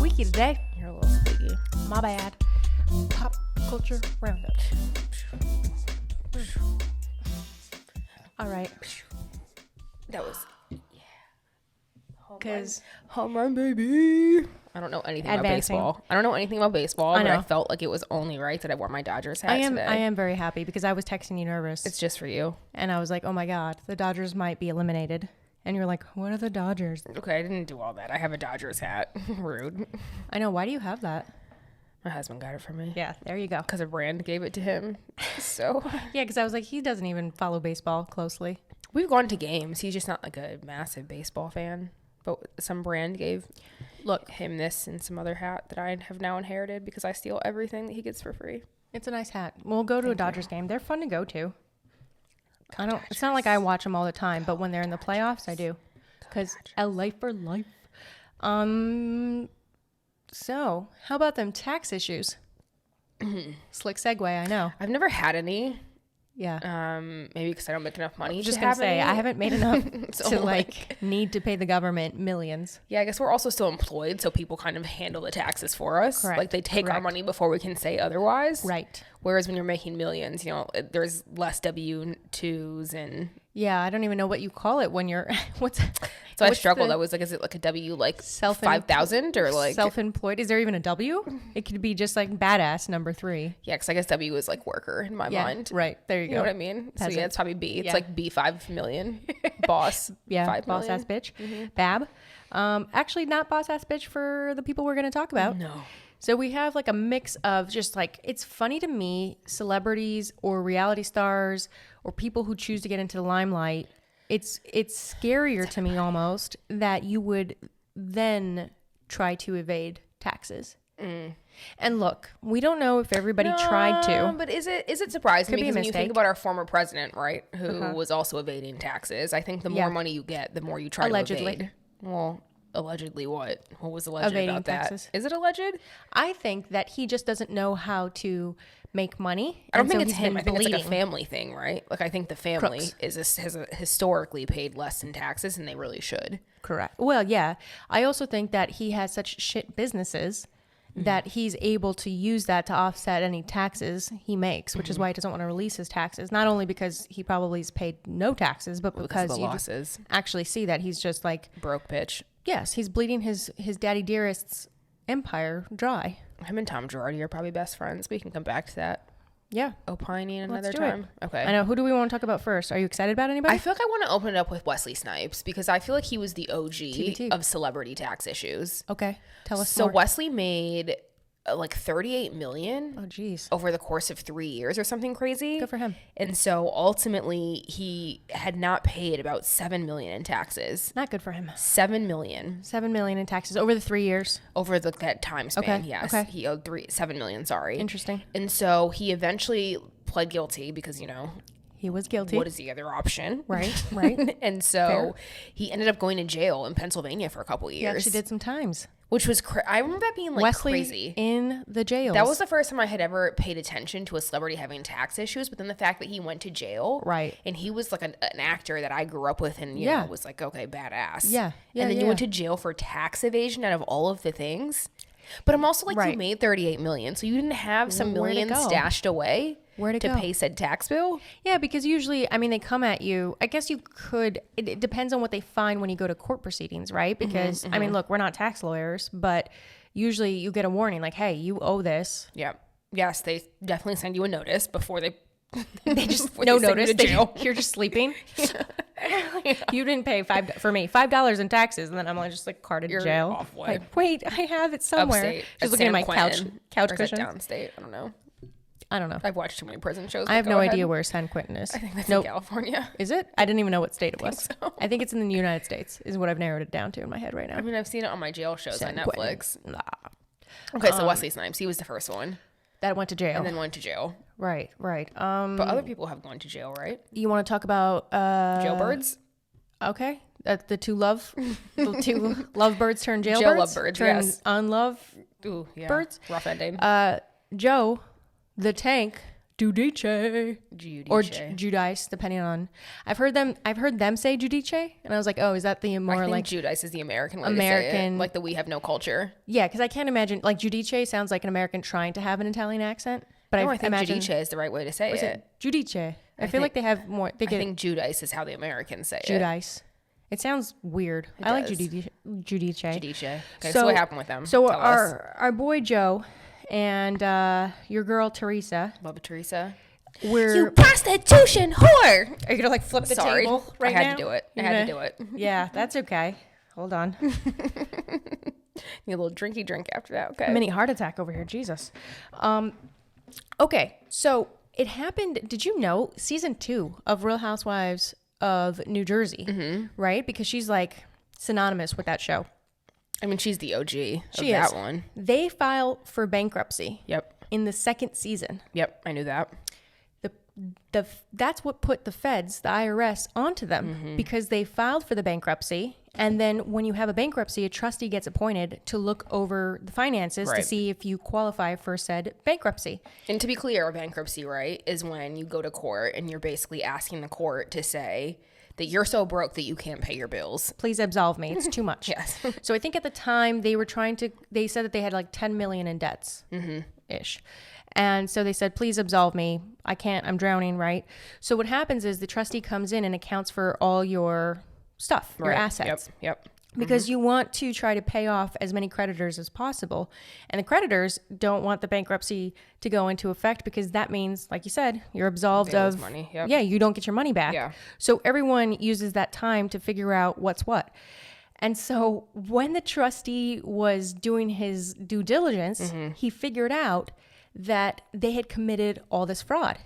squeaky today. You're a little squeaky. My bad. Pop Culture Roundup. All right. That was Because home run, baby. I don't know anything Advancing. about baseball. I don't know anything about baseball, I but I know. felt like it was only right that I wore my Dodgers hat I am today. very happy because I was texting you nervous. It's just for you. And I was like, oh my God, the Dodgers might be eliminated. And you're like, what are the Dodgers? Okay, I didn't do all that. I have a Dodgers hat. Rude. I know. Why do you have that? My husband got it for me. Yeah, there you go. Because a brand gave it to him. So Yeah, because I was like, he doesn't even follow baseball closely. we've gone to games. He's just not like a massive baseball fan. But some brand gave him this and some other hat that I have now inherited because I steal everything that he gets for free. It's a nice hat. We'll go to a Dodgers game. They're fun to go to. It's not like I watch them all the time, but when they're in the playoffs, I do. Because LA for life. So, how about them tax issues? Slick segue, I know. I've never had any. Yeah. Maybe because I don't make enough money. I was to just going have to say, any. I haven't made enough So, to need to pay the government millions. Yeah, I guess we're also still employed, so people kind of handle the taxes for us. Correct. Like they take our money before we can say otherwise. Right. Whereas when you're making millions, there's less W-2s and. Yeah, I don't even know what you call it when you're So I struggled. I was like, is it like a W like 5,000 or like self-employed? Is there even a W? It could be just like badass number 3. Yeah, because I guess W is like worker in my mind. Right. There you go. You know what I mean? Peasant. So yeah, it's probably B. It's Yeah. like B 5 million. Boss. Yeah, 5 boss million. ass bitch. Bab. Actually not boss ass bitch for the people we're going to talk about. No. So we have like a mix of just like, it's funny to me, celebrities or reality stars or people who choose to get into the limelight. It's scarier to me almost that you would then try to evade taxes. And look, we don't know if everybody tried to. But is it surprising? Could be a Because when you think mistake. about our former president, right, who was also evading taxes, I think the more money you get, the more you try Allegedly. to evade. Well, allegedly what? What was alleged Evading about taxes. that? Is it alleged? I think that he just doesn't know how to make money. I don't and think so it's he's him. been I think it's like a bleeding. family thing, right? Like I think the family Crooks. has historically paid less in taxes than they really should. Correct. Well, yeah. I also think that he has such shit businesses that he's able to use that to offset any taxes he makes, which is why he doesn't want to release his taxes. Not only because he probably has paid no taxes, but because the you just losses. actually see that he's just like, Broke bitch. yes, he's bleeding his daddy dearest's empire dry. Him and Tom Girardi are probably best friends. We can come back to that. Yeah. Opining another Let's do time. it. Okay. I know. Who do we want to talk about first? Are you excited about anybody? I feel like I want to open it up with Wesley Snipes because I feel like he was the OG TBT. of celebrity tax issues. Okay. Tell us So more. Wesley made like 38 million Oh, geez. over the course of 3 years or something crazy. Good for him. And so ultimately he had not paid about 7 million in taxes. Not good for him. 7 million 7 million in taxes over the 3 years. over that time span. Okay, Yes. okay. He owed 7 million, sorry. Interesting. And so he eventually pled guilty because, He was guilty. what is the other option? Right. Right. And so he ended up going to jail in Pennsylvania for a couple of He years. actually did some times. Which was I remember that being like Wesley crazy. in the jails. That was the first time I had ever paid attention to a celebrity having tax issues. But then the fact that he went to jail, Right. and he was like an actor that I grew up with, and you Yeah. know was like, okay, badass, Yeah. Yeah, And then yeah. you went to jail for tax evasion out of all of the things. But I'm also like, Right. you made 38 million, so you didn't have some Where'd it millions go? stashed away. Where'd it to go? pay said tax bill? Yeah, because usually, I mean, they come at you. I guess you could. It depends on what they find when you go to court proceedings, right? Because I mean, look, we're not tax lawyers, but usually you get a warning, like, "Hey, you owe this." Yeah. Yes, they definitely send you a notice before they. They just before no they send you notice. to jail. You're just sleeping. You didn't pay $5 in taxes, and then I'm like just like carted to You're jail. off way. Like, wait, I have it somewhere. Upstate, She's at looking at San my Quentin. couch Or is it cushion. downstate. I don't know. I don't know. I've watched too many prison shows. I have but no go idea ahead. where San Quentin is. I think that's Nope. in California. Is it? I didn't even know what state it was. so. I think it's in the United States, is what I've narrowed it down to in my head right now. I mean, I've seen it on my jail shows on San Quentin. Netflix. Nah. Okay, so Wesley Snipes, he was the first one, That went to jail. and then went to jail. Right. But other people have gone to jail, right? You want to talk about Jailbirds. Okay, the two lovebirds turn jailbirds. Jail lovebirds, turn yes. unlove. Ooh, yeah. Birds? Rough ending. Joe, the tank, Judice. Or Judice, depending on. I've heard them say Judice, and I was like, oh, is that the more I think like Judice is the American way to say it, like the we have no culture. Yeah, because I can't imagine like Judice sounds like an American trying to have an Italian accent, but I think Judice is the right way to say it. Judice. I feel like they have more. I think Judice is how the Americans say it. Judice. It sounds weird. I like Judice. Okay, so what happened with them? So our boy Joe and your girl Teresa. Bubba Teresa. You prostitution whore. Are you gonna like flip the table right now? I had to do it. Yeah, that's okay. Hold on. Need a little drinky drink after that. Okay. Mini heart attack over here. Jesus. Okay, so it happened. Did you know season 2 of Real Housewives of New Jersey, right? Because she's like synonymous with that show. I mean, she's the OG of that one. They file for bankruptcy. Yep. In the 2nd season. Yep, I knew that. That's what put the feds, the IRS, onto them because they filed for the bankruptcy. And then when you have a bankruptcy, a trustee gets appointed to look over the finances to see if you qualify for said bankruptcy. And to be clear, a bankruptcy, right, is when you go to court and you're basically asking the court to say that you're so broke that you can't pay your bills. Please absolve me. It's too much. Yes. So I think at the time they said that they had like 10 million in debts ish. And so they said, please absolve me. I can't, I'm drowning, right? So what happens is the trustee comes in and accounts for all your stuff, your assets. Yep. Because you want to try to pay off as many creditors as possible. And the creditors don't want the bankruptcy to go into effect because that means, like you said, you're absolved of money. Yep. Yeah, you don't get your money back. Yeah. So everyone uses that time to figure out what's what. And so when the trustee was doing his due diligence, he figured out that they had committed all this fraud.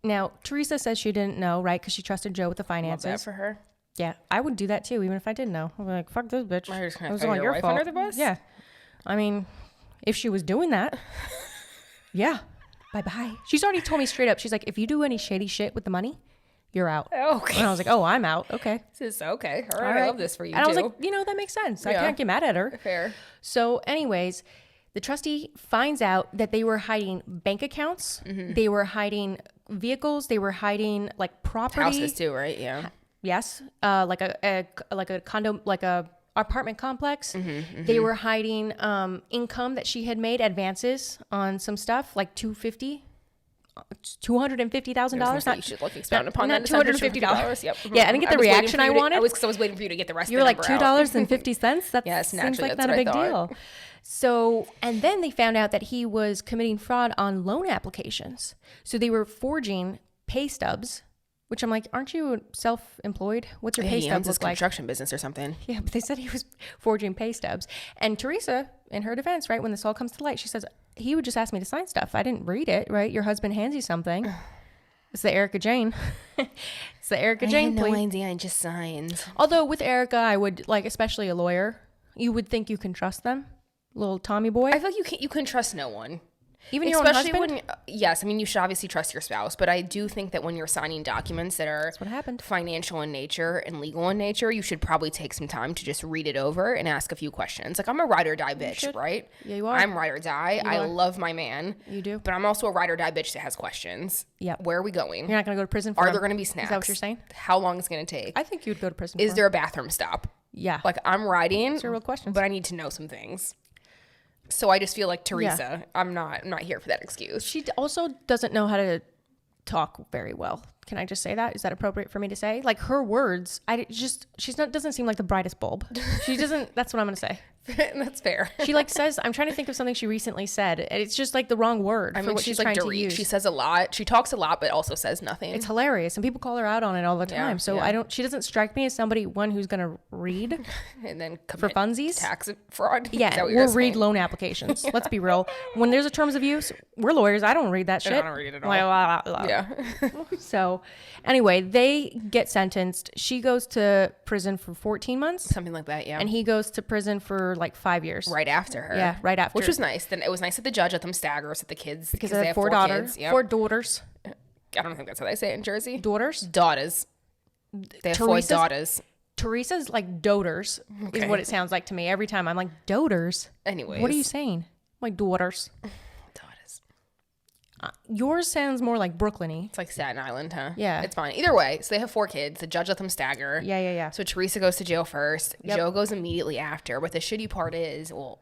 Now, Teresa says she didn't know, right? Because she trusted Joe with the finances. Love that for her. Yeah, I would do that too, even if I didn't know. I'd be like, fuck this bitch. It was on your wife under the bus? Yeah. I mean, if she was doing that, yeah, bye-bye. She's already told me straight up. She's like, if you do any shady shit with the money, you're out. Okay. And I was like, oh, I'm out. Okay. This is okay. All right. I love this for you, and I was like, that makes sense. I can't get mad at her. Fair. So anyways, the trustee finds out that they were hiding bank accounts. They were hiding vehicles. They were hiding like property. Houses too, right? Yeah. Yes. Like a condo, like a apartment complex. They were hiding income that she had made, advances on some stuff, like $250,000. You should expound upon that. $250. Yep. Yeah, I didn't get the reaction I wanted. I was waiting for you to get the rest. You were like $2.50. That seems like not a big deal. So, and then they found out that he was committing fraud on loan applications. So they were forging pay stubs, which I'm like, aren't you self-employed? What's your pay stub look like? Construction business or something. Yeah, but they said he was forging pay stubs. And Teresa, in her defense, right, when this all comes to light, she says, he would just ask me to sign stuff. I didn't read it, right? Your husband hands you something. It's the Erica Jane. It's the Erica Jane. I had no idea. I just signed. Although with Erica, I would, like, especially a lawyer, you would think you can trust them. Little Tommy boy. I feel like you can trust no one. Even your own husband? Yes, I mean, you should obviously trust your spouse, but I do think that when you're signing documents that are That's what happened. financial in nature and legal in nature, you should probably take some time to just read it over and ask a few questions. Like, I'm a ride or die bitch, right? Yeah, you are. I'm ride or die. I love my man. You do. But I'm also a ride or die bitch that has questions. Yeah. Where are we going? You're not going to go to prison for Are them. there going to be snacks? Is that what you're saying? How long is it going to take? I think you'd go to prison Is there a bathroom stop? Yeah. Like, I'm riding. These are real questions. But I need to know some things. So I just feel like Teresa, I'm not here for that excuse. She also doesn't know how to talk very well. Can I just say that? Is that appropriate for me to say? Like her words, doesn't seem like the brightest bulb. She doesn't, that's what I'm going to say. That's fair. She like says, I'm trying to think of something she recently said. And it's just like the wrong word for what she's like trying to use. She says a lot. She talks a lot, but also says nothing. It's hilarious. And people call her out on it all the time. She doesn't strike me as somebody, one, who's going to read and then for funsies. Tax fraud. Yeah. We'll read loan applications. Let's be real. When there's a terms of use, we're lawyers. I don't read that shit. I don't read it at all. Yeah. So anyway, they get sentenced. She goes to prison for 14 months. Something like that, yeah. And he goes to prison for like 5 years. Right after her. Yeah, right after. Which was nice. Then it was nice that the judge let them stagger us at the kids. Because they have 4 daughters. Yep. 4 daughters. I don't think that's how they say it in Jersey. Daughters? Daughters. They have 4 daughters. Teresa's like doters is what it sounds like to me. Every time I'm like, doters? Anyways. What are you saying? I'm like, daughters. Daughters. Yours sounds more like Brooklyn-y. It's like Staten Island, huh? Yeah. It's fine. Either way, so they have 4 kids. The judge let them stagger. Yeah. So Teresa goes to jail first. Yep. Joe goes immediately after. But the shitty part is, well,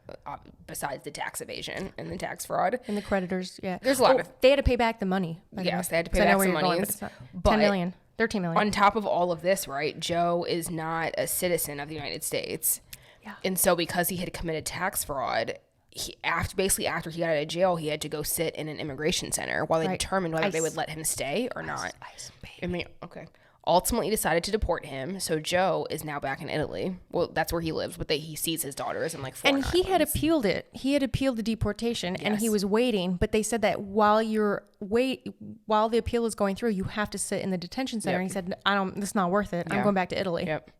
besides the tax evasion and the tax fraud. And the creditors, yeah. There's a lot of... They had to pay back the money. Yes, they had to pay back some money. But 10 million. 13 million. On top of all of this, right, Joe is not a citizen of the United States. Yeah. And so because he had committed tax fraud... after he got out of jail, he had to go sit in an immigration center while they determined whether they would let him stay or not. Okay. Ultimately decided to deport him. So Joe is now back in Italy. Well, that's where he lives, but he sees his daughters in like 4 And he had appealed it. He had appealed the deportation, and he was waiting. But they said that while the appeal is going through, you have to sit in the detention center. And he said, "This is not worth it. I'm going back to Italy." Yep.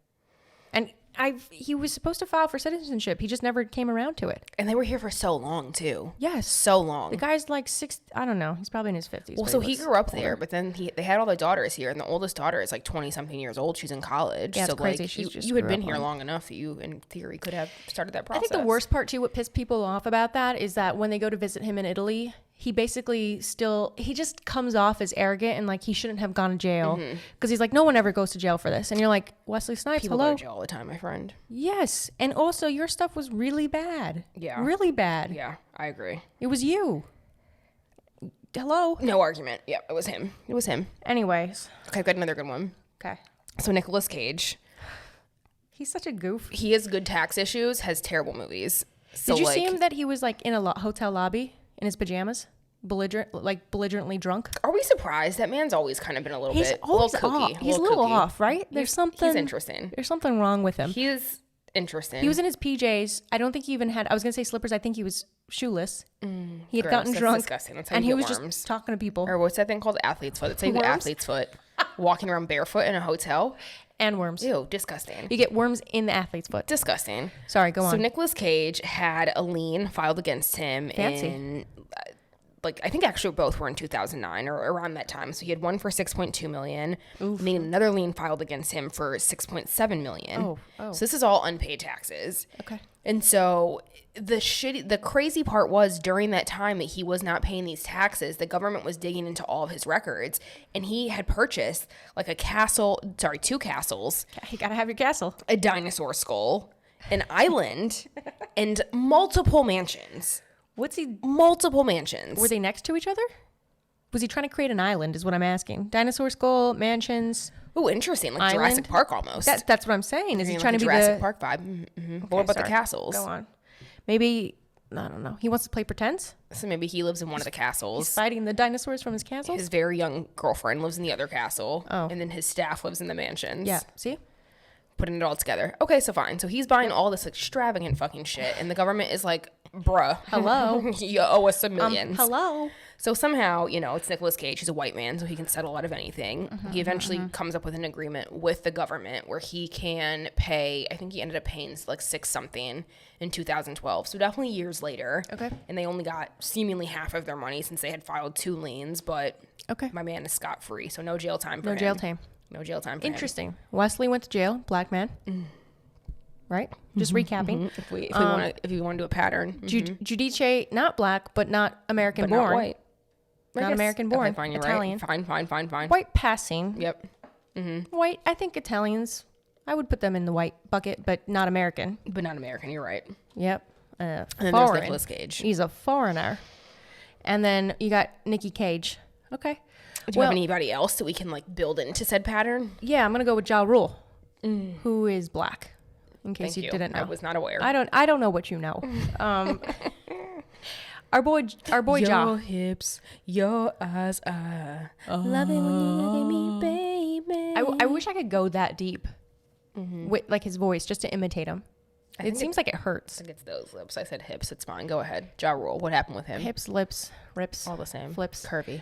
And he was supposed to file for citizenship. He just never came around to it. And they were here for so long too. Yes. So long. The guy's like I don't know. He's probably in his 50s. Well, so he grew up there, but then they had all the daughters here, and the oldest daughter is like 20-something years old. She's in college. Yeah, so it's crazy. Like you had been here long enough that you, in theory, could have started that process. I think the worst part too, what pissed people off about that is that when they go to visit him in Italy, he basically he just comes off as arrogant and like he shouldn't have gone to jail because he's like, no one ever goes to jail for this. And you're like, Wesley Snipes, People hello? go to jail all the time, my friend. Yes. And also your stuff was really bad. Yeah. Really bad. Yeah, I agree. It was you. Hello? No argument. Yep, it was him. Anyways. Okay, I've got another good one. Okay. So Nicolas Cage. He's such a goof. He has good tax issues, has terrible movies. So Did you see him that he was like in a hotel lobby in his pajamas? Belligerently drunk? Are we surprised? That man's always kind of been a little He's bit always kooky. He's a little kooky. off, right? There's something. He's interesting. There's something wrong with him. He is interesting. He was in his PJs. I don't think he even had. I was gonna say slippers. I think he was shoeless. He had gross. gotten That's drunk, disgusting. That's how and you he get was worms. just talking to people. Or what's that thing called? Athlete's foot. It's like Worms? athlete's foot. Walking around barefoot in a hotel. And worms. Ew, disgusting. You get worms in the athlete's foot. Disgusting. Sorry, go on. So Nicolas Cage had a lien filed against him in, I think actually both were in 2009 or around that time. So he had one for $6.2 million. And then another lien filed against him for $6.7 million. Oh. So this is all unpaid taxes. Okay. And so the crazy part was during that time that he was not paying these taxes, the government was digging into all of his records, and he had purchased like two castles. You gotta have your castle. A dinosaur skull, an island, and multiple mansions. Multiple mansions. Were they next to each other? Was he trying to create an island is what I'm asking. Dinosaur skull, mansions. Oh, interesting. Like Island? Jurassic Park almost. That's what I'm saying. Is he trying to be Jurassic Park vibe? Mm-hmm. Okay, What about sorry. the castles? Go on. Maybe, I don't know. He wants to play pretend? So maybe he lives in one of the castles. He's fighting the dinosaurs from his castles? His very young girlfriend lives in the other castle. Oh. And then his staff lives in the mansions. Yeah. See? Putting it all together. Okay, so fine. So he's buying all this extravagant fucking shit, and the government is like, bruh. Hello? You owe us some millions. Hello? So somehow, it's Nicolas Cage. He's a white man, so he can settle out of anything. He eventually comes up with an agreement with the government where he can pay, I think he ended up paying like $6-something in 2012. So definitely years later. Okay. And they only got seemingly half of their money since they had filed 2 liens, but Okay. my man is scot-free, so no jail time for him. No jail time. No jail time for him. Interesting. Wesley went to jail, black man. Right? Just recapping. If you want to do a pattern. Giudice, not black, but not American But born. not white. Not American born. Okay, fine, you're Italian. right. Fine. White passing. Yep. White, I think Italians, I would put them in the white bucket, but not American. But not American, you're right. Yep. And then there's Foreign. Nicolas Cage. He's a foreigner. And then you got Nicky Cage. Okay. Do you have anybody else that we can build into said pattern? Yeah, I'm gonna go with Ja Rule, who is black. In case Thank you didn't know, I was not aware. I don't know what you know. Our boy your Ja. hips, your eyes, I love it when you look at me, baby. I wish I could go that deep with his voice just to imitate him. It seems like it hurts. I think it's those lips. I said hips. It's fine. Go ahead. Ja Rule. What happened with him? Hips, lips, rips, All the same. flips, Curvy.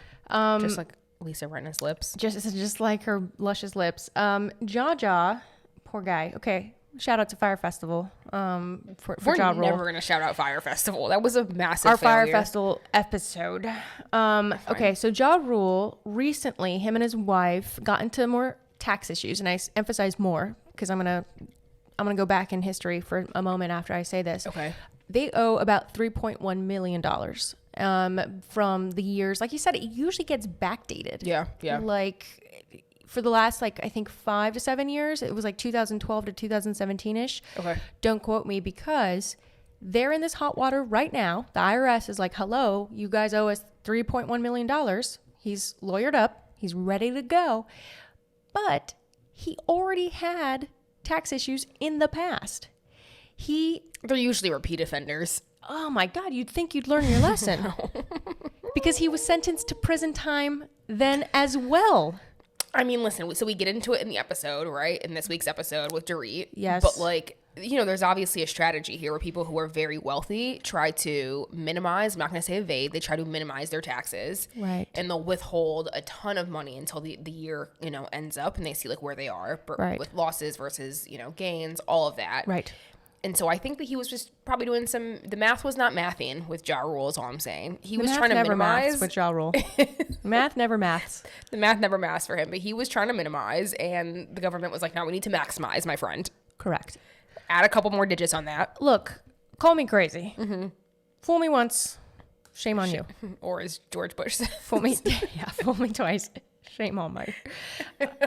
Just like Lisa Rinna's lips. just like her luscious lips. Ja, poor guy. Okay, shout out to Fire Festival. For We're Ja Rule. never gonna shout out Fire Festival. That was a massive Our failure. Fire Festival episode. Okay, so Ja Rule recently, him and his wife got into more tax issues, and I emphasize more because I'm gonna go back in history for a moment after I say this. Okay. they owe about $3.1 million from the years. Like you said, it usually gets backdated. Yeah. Like for the last, like, I think 5 to 7 years, it was like 2012 to 2017-ish. Okay. Don't quote me, because they're in this hot water right now. The IRS is like, hello, you guys owe us $3.1 million. He's lawyered up. He's ready to go. But he already had tax issues in the past. They're usually repeat offenders. Oh my God, you'd think you'd learn your lesson. Because he was sentenced to prison time then as well. I mean, listen, so we get into it in the episode, right? In this week's episode with Dorit. Yes. But like, you know, there's obviously a strategy here where people who are very wealthy try to minimize, I'm not going to say evade, they try to minimize their taxes. Right. And they'll withhold a ton of money until the year, you know, ends up and they see like where they are. Right. With losses versus, you know, gains, all of that. Right. And so I think that he was just probably doing the math was not mathing with Ja Rule is all I'm saying. He was trying to minimize. With Ja Rule. Math never maths. The math never maths for him, but he was trying to minimize and the government was like, no, we need to maximize, my friend. Correct. Add a couple more digits on that. Look, call me crazy. Mm-hmm. Fool me once, shame on you. Or as George Bush said. Fool me twice. Shame on my.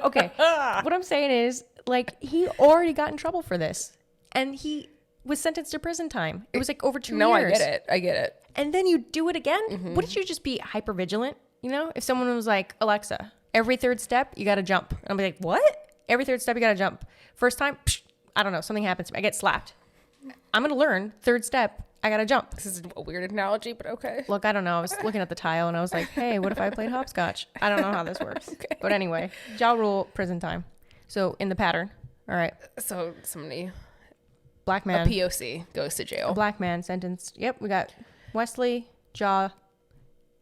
Okay. What I'm saying is, like, he already got in trouble for this. And he was sentenced to prison time. It was like over 2 years. No, I get it. And then you do it again? Mm-hmm. Wouldn't you just be hyper vigilant? You know, if someone was like, Alexa, every third step, you got to jump. And I'll be like, what? Every third step, you got to jump. First time, psh, I don't know, something happens to me. I get slapped. I'm going to learn. Third step, I got to jump. This is a weird analogy, but okay. Look, I don't know. I was looking at the tile and I was like, hey, what if I played hopscotch? I don't know how this works. Okay. But anyway, Ja Rule, prison time. So in the pattern. All right. So somebody... Black man. A POC goes to jail. A black man sentenced. Yep, we got Wesley, Ja,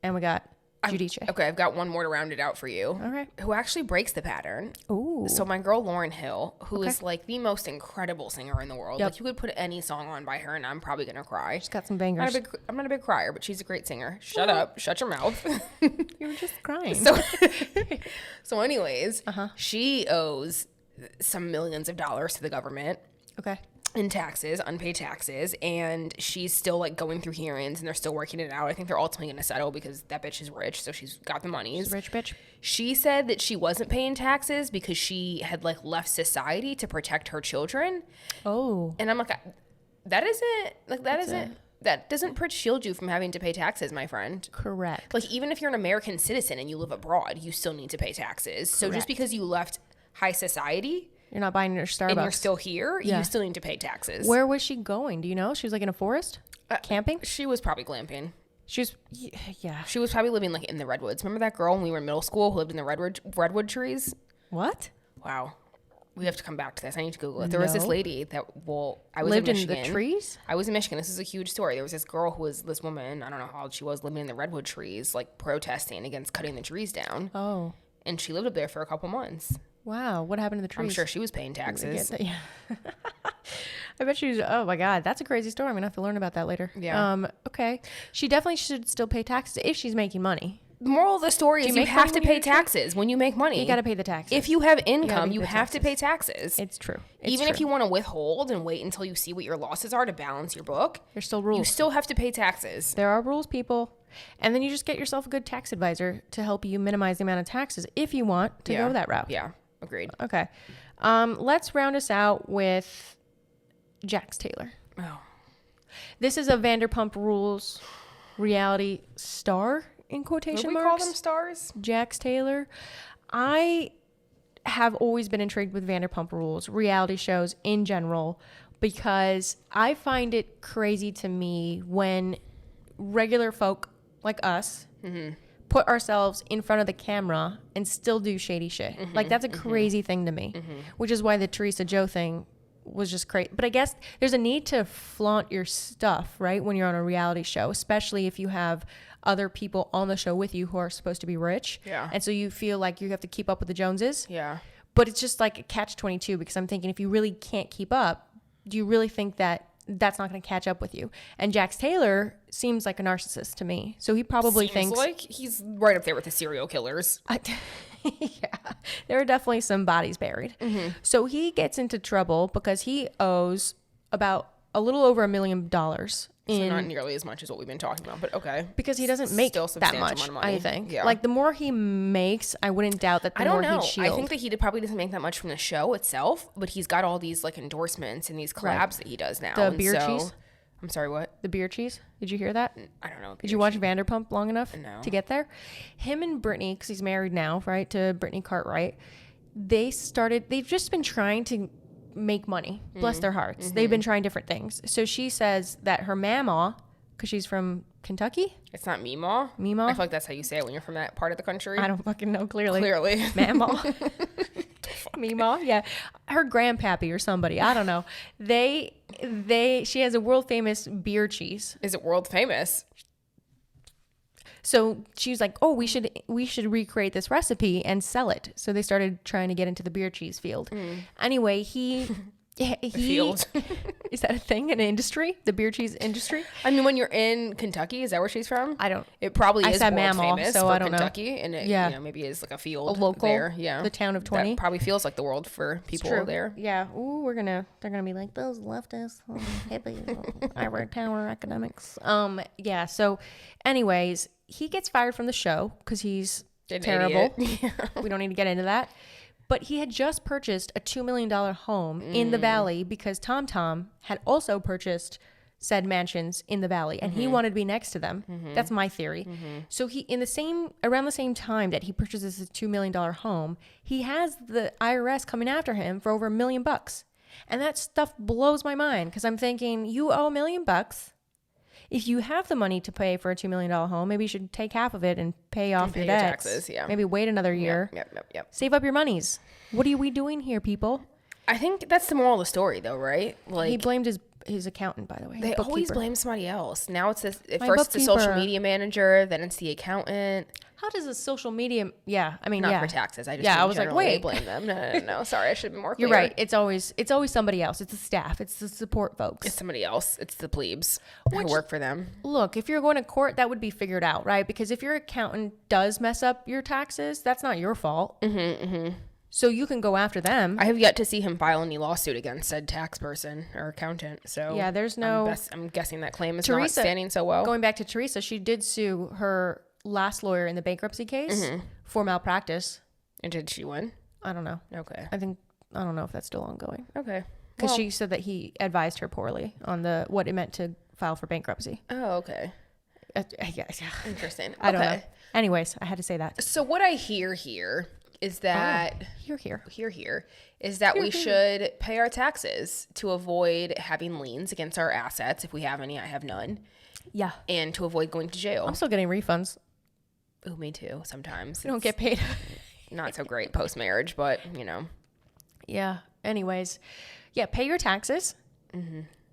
and we got Judice. Okay, I've got one more to round it out for you. All right. Who actually breaks the pattern. Ooh. So my girl Lauryn Hill, who is like the most incredible singer in the world. Yep. Like you could put any song on by her and I'm probably going to cry. She's got some bangers. I'm not a big crier, but she's a great singer. Shut up. Shut your mouth. You were just crying. So anyways, she owes some millions of dollars to the government. Okay. In taxes, unpaid taxes, and she's still like going through hearings and they're still working it out. I think they're ultimately going to settle because that bitch is rich, so she's got the monies. She's rich bitch. She said that she wasn't paying taxes because she had like left society to protect her children. Oh. And I'm like, that doesn't shield you from having to pay taxes, my friend. Correct. Like even if you're an American citizen and you live abroad, you still need to pay taxes. So just because you left high society, you're not buying your Starbucks, and you're still here, you still need to pay taxes. Where was she going? Do you know? She was like in a forest? Camping? She was probably glamping. She was, yeah. She was probably living like in the redwoods. Remember that girl when we were in middle school who lived in the redwood trees? What? Wow. We have to come back to this. I need to Google it. There was this lady that, I was lived in Michigan. In the trees? I was in Michigan. This is a huge story. There was this girl who was this woman, I don't know how old she was, living in the redwood trees, like protesting against cutting the trees down. Oh. And she lived up there for a couple months. Wow. What happened to the trees? I'm sure she was paying taxes. Yeah. I bet she's, oh my God, that's a crazy story. I'm going to have to learn about that later. Yeah. Okay. She definitely should still pay taxes if she's making money. The moral of the story is you have to pay taxes when you make money. You got to pay the taxes. If you have income, you have to pay taxes. It's true. Even if you want to withhold and wait until you see what your losses are to balance your book, there's still rules. You still have to pay taxes. There are rules, people. And then you just get yourself a good tax advisor to help you minimize the amount of taxes if you want to go that route. Yeah, agreed. Okay. Let's round us out with Jax Taylor. Oh. This is a Vanderpump Rules reality star, in quotation marks. What do we call them, stars? Jax Taylor. I have always been intrigued with Vanderpump Rules, reality shows in general, because I find it crazy to me when regular folk like us put ourselves in front of the camera and still do shady shit. Like, that's a crazy thing to me, which is why the Teresa Joe thing was just crazy. But I guess there's a need to flaunt your stuff, right, when you're on a reality show, especially if you have other people on the show with you who are supposed to be rich. Yeah. And so you feel like you have to keep up with the Joneses. Yeah. But it's just like a catch-22, because I'm thinking, if you really can't keep up, do you really think that that's not going to catch up with you? And Jax Taylor seems like a narcissist to me. So he probably thinks like he's right up there with the serial killers. Yeah, there are definitely some bodies buried. So he gets into trouble because he owes about a little over $1 million. So not nearly as much as what we've been talking about, but okay. Because he doesn't make Still that substantial much, amount of money. I think. Yeah. Like, the more he makes, I wouldn't doubt that the I don't more know. he'd shield. I think that he probably doesn't make that much from the show itself, but he's got all these like endorsements and these collabs that he does now. The beer cheese? I'm sorry, what? The beer cheese? Did you hear that? I don't know. Did you watch Vanderpump long enough No. to get there? Him and Brittany, because he's married now, right, to Brittany Cartwright, they've just been trying to make money. Bless their hearts. They've been trying different things. So she says that her mama, because she's from Kentucky? It's not Meemaw? Meemaw? I feel like that's how you say it when you're from that part of the country. I don't fucking know, clearly. Mamaw. Meemaw? Yeah. Her grandpappy or somebody. I don't know. She has a world famous beer cheese. Is it world famous? So she's like, oh, we should recreate this recipe and sell it. So they started trying to get into the beer cheese field. Anyway, he Field. Is that a thing, an industry? The beer cheese industry? I mean, when you're in Kentucky, is that where she's from? I don't. It probably I is said world Mammal, famous so for I don't Kentucky, know. and it maybe is like a field, A local there. Yeah, the town of 20. That probably feels like the world for people there. Yeah. Ooh, they're gonna be like those leftists, hippies, ivory tower academics. Yeah. So, anyways, he gets fired from the show because he's terrible. We don't need to get into that. But he had just purchased a $2 million home in the Valley because Tom had also purchased said mansions in the Valley, and he wanted to be next to them. That's my theory. So he, around the same time that he purchases his $2 million home, he has the IRS coming after him for over $1 million. And that stuff blows my mind because I'm thinking, you owe $1 million. If you have the money to pay for a $2 million home, maybe you should take half of it and pay off your debts. Taxes, yeah. Maybe wait another year. Yep. Save up your monies. What are we doing here, people? I think that's the moral of the story, though, right? Like, he blamed his accountant, by the way. They bookkeeper. always blame somebody else. Now it's this. At My first, it's the social bookkeeper. media manager, then it's the accountant. How does a social media? Yeah, I mean, Not for taxes. I just I was like, wait, blame them. No. Sorry, I should be more clear. You're right. It's always somebody else. It's the staff. It's the support folks. It's somebody else. It's the plebes who work for them. Look, if you're going to court, that would be figured out, right? Because if your accountant does mess up your taxes, that's not your fault. So you can go after them. I have yet to see him file any lawsuit against said tax person or accountant. So yeah, there's no. I'm guessing that claim is not standing so well. Going back to Teresa, she did sue her last lawyer in the bankruptcy case for malpractice. And did she win? I don't know. Okay. I don't know if that's still ongoing. Okay. Because she said that he advised her poorly on what it meant to file for bankruptcy. Oh, okay. Yeah. Interesting. I don't know. Anyways, I had to say that. So what I hear here is that is that we should pay our taxes to avoid having liens against our assets. If we have any, I have none. Yeah. And to avoid going to jail. I'm still getting refunds. Oh, me too. Sometimes. You don't get paid. Not so great post-marriage, but, Yeah. Anyways. Yeah, pay your taxes.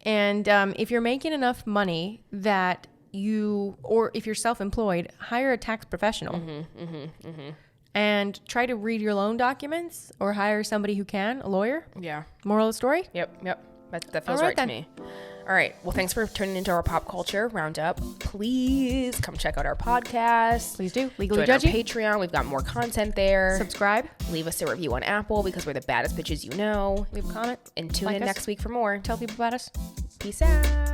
And if you're making enough money that or if you're self-employed, hire a tax professional. And try to read your loan documents or hire somebody who can, a lawyer. Yeah. Moral of the story? Yep. That feels right to me. All right. Well, thanks for tuning into our pop culture roundup. Please come check out our podcast. Please do. Legally Join Judgy. our Patreon. We've got more content there. Subscribe. Leave us a review on Apple because we're the baddest bitches you know. Leave a comment. And tune in next week for more. Tell people about us. Peace out.